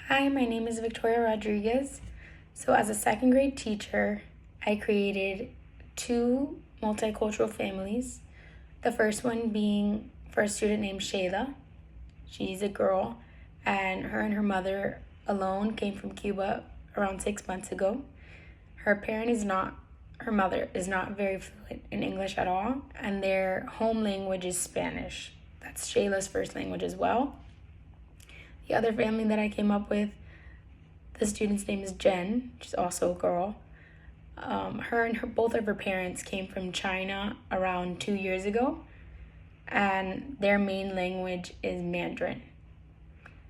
Hi, my name is Victoria Rodriguez. So, as a second grade teacher, I created two multicultural families. The first one being for a student named Shayla. She's a girl, and her mother alone came from Cuba around 6 months ago. Her mother is not very fluent in English at all, and their home language is Spanish. That's Shayla's first language as well. The other family that I came up with, the student's name is Jen. She's also a girl. Both of her parents came from China around 2 years ago, and their main language is Mandarin.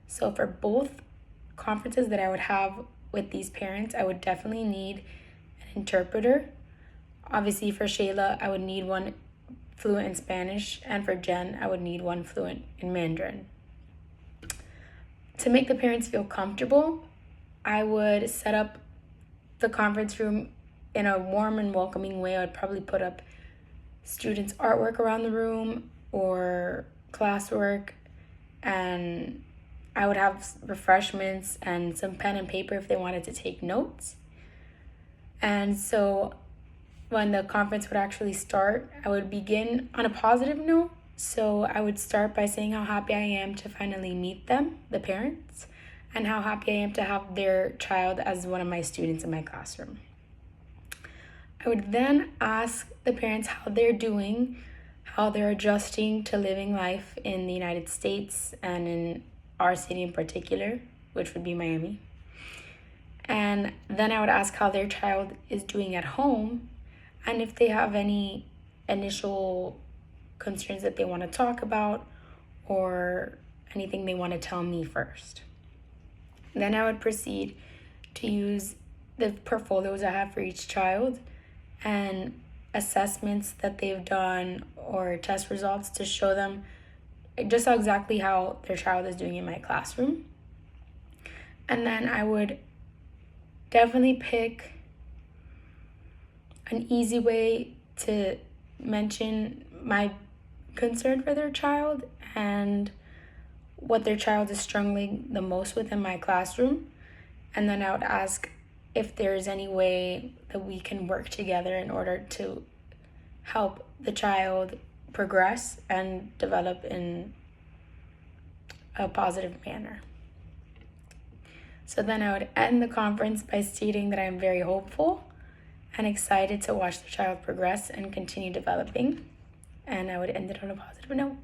So for both conferences that I would have with these parents, I would definitely need an interpreter. Obviously, for Shayla, I would need one fluent in Spanish, and for Jen, I would need one fluent in Mandarin. To make the parents feel comfortable, I would set up the conference room in a warm and welcoming way. I would probably put up students' artwork around the room or classwork, and I would have refreshments and some pen and paper if they wanted to take notes. And so when the conference would actually start, I would begin on a positive note. So I would start by saying how happy I am to finally meet them, the parents, and how happy I am to have their child as one of my students in my classroom. I would then ask the parents how they're doing, how they're adjusting to living life in the United States and in our city in particular, which would be Miami. And then I would ask how their child is doing at home and if they have any initial concerns that they want to talk about or anything they want to tell me first. Then I would proceed to use the portfolios I have for each child and assessments that they've done or test results to show them just exactly how their child is doing in my classroom. And then I would definitely pick an easy way to mention my concern for their child and what their child is struggling the most with in my classroom. And then I would ask if there's any way that we can work together in order to help the child progress and develop in a positive manner. So then I would end the conference by stating that I'm very hopeful and excited to watch the child progress and continue developing. And I would end it on a positive note.